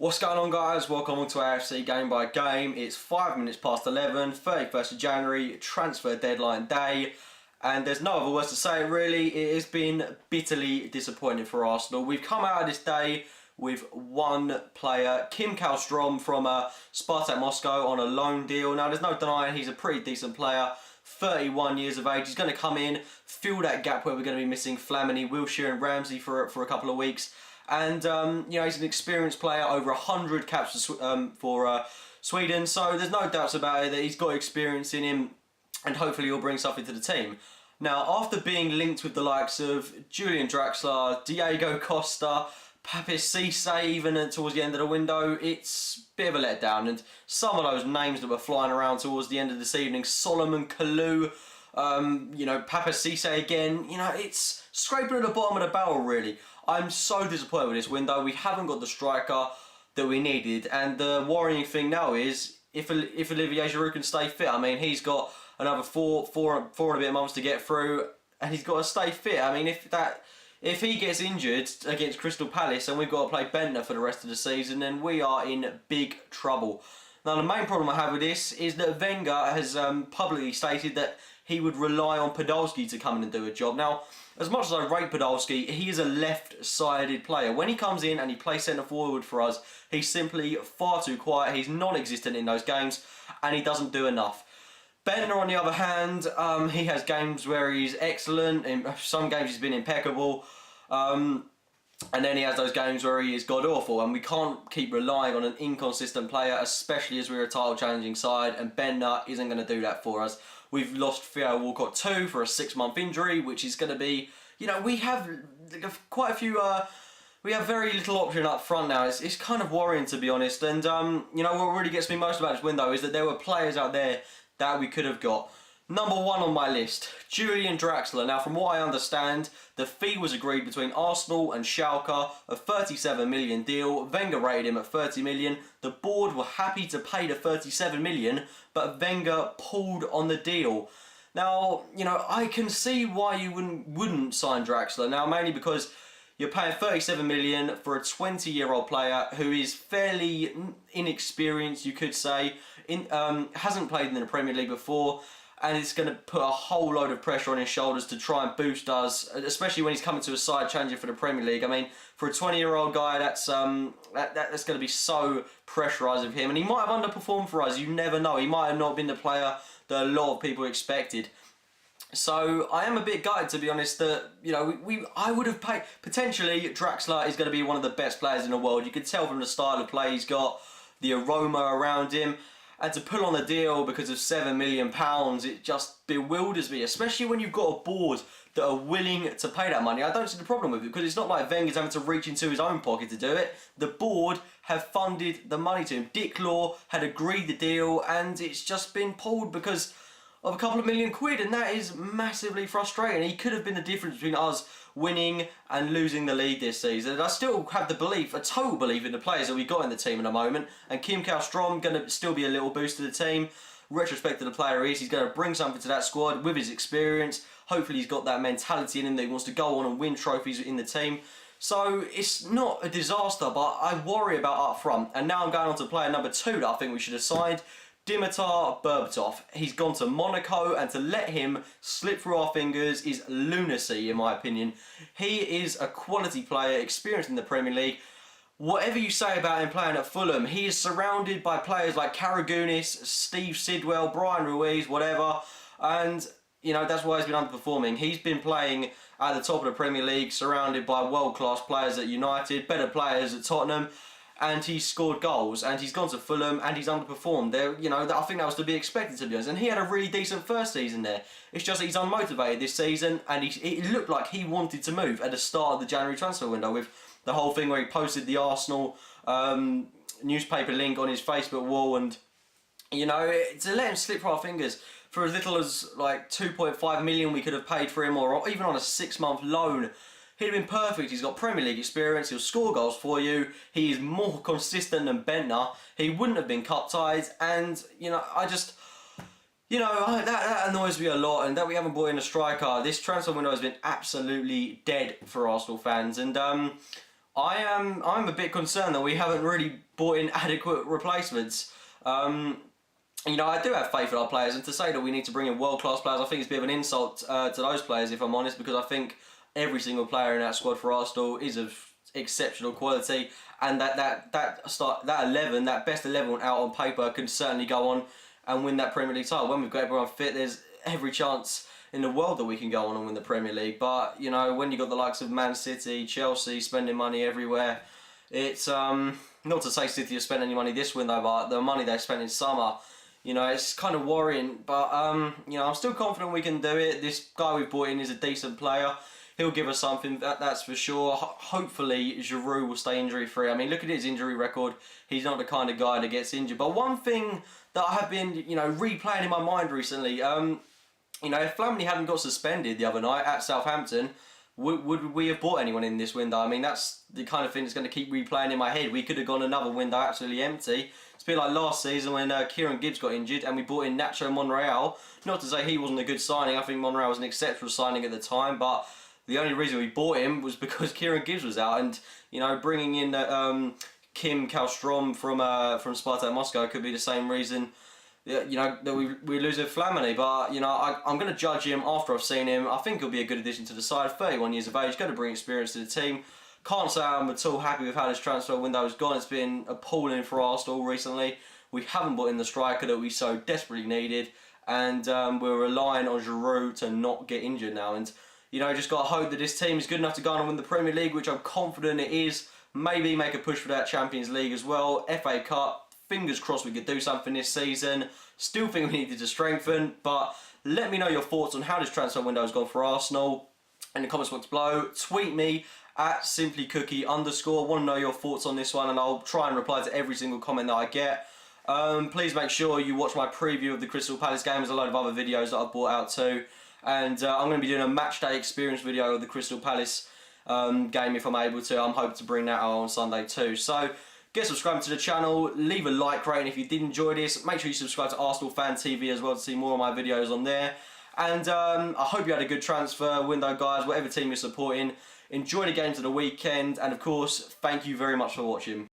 What's going on, guys? Welcome to AFC Game by Game. It's 5 minutes past 11, 31st of January, transfer deadline day, and there's no other words to say it really. It has been bitterly disappointing for Arsenal. We've come out of this day with one player, Kim Kallstrom from Spartak Moscow on a loan deal. Now, there's no denying he's a pretty decent player, 31 years of age. He's going to come in, fill that gap where we're going to be missing Flamini, Wilshere and Ramsey for a couple of weeks. And, you know, he's an experienced player, over 100 caps for Sweden, so there's no doubts about it that he's got experience in him, and hopefully he'll bring something to the team. Now, after being linked with the likes of Julian Draxler, Diego Costa, Papiss Cisse, even towards the end of the window, it's a bit of a letdown. And some of those names that were flying around towards the end of this evening, Solomon Kalou, you know, Papiss Cisse again, you know, it's scraping at the bottom of the barrel, really. I'm so disappointed with this window. We haven't got the striker that we needed, and the worrying thing now is if Olivier Giroud can stay fit. I mean, he's got another four and a bit months to get through, and he's got to stay fit. I mean, if he gets injured against Crystal Palace and we've got to play Bentner for the rest of the season, then we are in big trouble. Now, the main problem I have with this is that Wenger has publicly stated that he would rely on Podolski to come in and do a job. Now, as much as I rate Podolski, he is a left-sided player. When he comes in and he plays centre-forward for us, he's simply far too quiet. He's non-existent in those games, and he doesn't do enough. Bentner, on the other hand, he has games where he's excellent. In some games he's been impeccable. And then he has those games where he is god-awful, and we can't keep relying on an inconsistent player, especially as we're a title-challenging side, and Bentner isn't going to do that for us. We've lost Theo Walcott too for a 6-month injury, which is going to be, you know, we have quite a few, we have very little option up front now. It's kind of worrying, to be honest, and, you know, what really gets me most about this window is that there were players out there that we could have got. Number one on my list, Julian Draxler. Now, from what I understand, the fee was agreed between Arsenal and Schalke, a 37 million deal. Wenger rated him at 30 million. The board were happy to pay the 37 million, but Wenger pulled on the deal. Now, you know, I can see why you wouldn't sign Draxler. Now, mainly because you're paying 37 million for a 20-year-old player who is fairly inexperienced, you could say, hasn't played in the Premier League before, and it's going to put a whole load of pressure on his shoulders to try and boost us, especially when he's coming to a side challenging for the Premier League. I mean, for a 20-year-old guy, that's going to be so pressurised of him, and he might have underperformed for us. You never know. He might have not been the player that a lot of people expected. So I am a bit gutted, to be honest, that, you know, I would have paid. Potentially, Draxler is going to be one of the best players in the world. You can tell from the style of play he's got, the aroma around him. And to pull on the deal because of £7 million, it just bewilders me, especially when you've got a board that are willing to pay that money. I don't see the problem with it, because it's not like Wenger's having to reach into his own pocket to do it. The board have funded the money to him. Dick Law had agreed the deal, and it's just been pulled because of a couple of £1 million, and that is massively frustrating. He could have been the difference between us winning and losing the league this season. And I still have the belief, a total belief in the players that we got in the team at the moment, and Kim Kallstrom going to still be a little boost to the team. Retrospect to the player he's going to bring something to that squad with his experience. Hopefully he's got that mentality in him that he wants to go on and win trophies in the team. So it's not a disaster, but I worry about up front. And now I'm going on to player number 2 that I think we should have signed, Dimitar Berbatov. He's gone to Monaco, and to let him slip through our fingers is lunacy, in my opinion. He is a quality player, experienced in the Premier League. Whatever you say about him playing at Fulham, he is surrounded by players like Karagounis, Steve Sidwell, Brian Ruiz, whatever, and, you know, that's why he's been underperforming. He's been playing at the top of the Premier League, surrounded by world-class players at United, better players at Tottenham, and he's scored goals, and he's gone to Fulham, and he's underperformed. There, you know, I think that was to be expected, to be honest. And he had a really decent first season there. It's just that he's unmotivated this season, and it looked like he wanted to move at the start of the January transfer window, with the whole thing where he posted the Arsenal newspaper link on his Facebook wall, and, you know, to let him slip through our fingers for as little as like 2.5 million we could have paid for him, or even on a 6-month loan. He'd have been perfect. He's got Premier League experience. He'll score goals for you. He is more consistent than Bentner. He wouldn't have been cup tied. And, you know, I just, you know, that annoys me a lot. And that we haven't brought in a striker. This transfer window has been absolutely dead for Arsenal fans. And I'm a bit concerned that we haven't really brought in adequate replacements. You know, I do have faith in our players, and to say that we need to bring in world-class players, I think it's a bit of an insult to those players, if I'm honest, because I think every single player in that squad for Arsenal is of exceptional quality, and that best 11 out on paper can certainly go on and win that Premier League title. When we've got everyone fit, there's every chance in the world that we can go on and win the Premier League. But you know, when you've got the likes of Man City, Chelsea spending money everywhere, it's not to say City have spent any money this window, but the money they spent in summer, you know, it's kind of worrying. But you know, I'm still confident we can do it. This guy we've brought in is a decent player. He'll give us something, that's for sure. Hopefully, Giroud will stay injury-free. I mean, look at his injury record. He's not the kind of guy that gets injured. But one thing that I have been, you know, replaying in my mind recently, you know, if Flamini hadn't got suspended the other night at Southampton, would we have bought anyone in this window? I mean, that's the kind of thing that's going to keep replaying in my head. We could have gone another window absolutely empty. It's a bit like last season when Kieran Gibbs got injured and we bought in Nacho Monreal. Not to say he wasn't a good signing. I think Monreal was an exceptional signing at the time, but the only reason we bought him was because Kieran Gibbs was out, and you know, bringing in Kim Kallstrom from Spartak Moscow could be the same reason. You know, that we lose with Flamini. But you know, I'm going to judge him after I've seen him. I think he'll be a good addition to the side. 31 years of age, going to bring experience to the team. Can't say I'm at all happy with how this transfer window has gone. It's been appalling for Arsenal recently. We haven't brought in the striker that we so desperately needed, and we're relying on Giroud to not get injured now. And you know, just got to hope that this team is good enough to go on and win the Premier League, which I'm confident it is. Maybe make a push for that Champions League as well. FA Cup, fingers crossed we could do something this season. Still think we needed to strengthen, but let me know your thoughts on how this transfer window has gone for Arsenal in the comments box below. Tweet me at simplycookie_. Want to know your thoughts on this one, and I'll try and reply to every single comment that I get. Please make sure you watch my preview of the Crystal Palace game. There's a load of other videos that I've brought out too. And I'm going to be doing a match day experience video of the Crystal Palace game if I'm able to. I'm hoping to bring that out on Sunday too. So get subscribed to the channel, leave a like rating if you did enjoy this. Make sure you subscribe to Arsenal Fan TV as well to see more of my videos on there. And I hope you had a good transfer window, guys, whatever team you're supporting. Enjoy the games of the weekend, and of course, thank you very much for watching.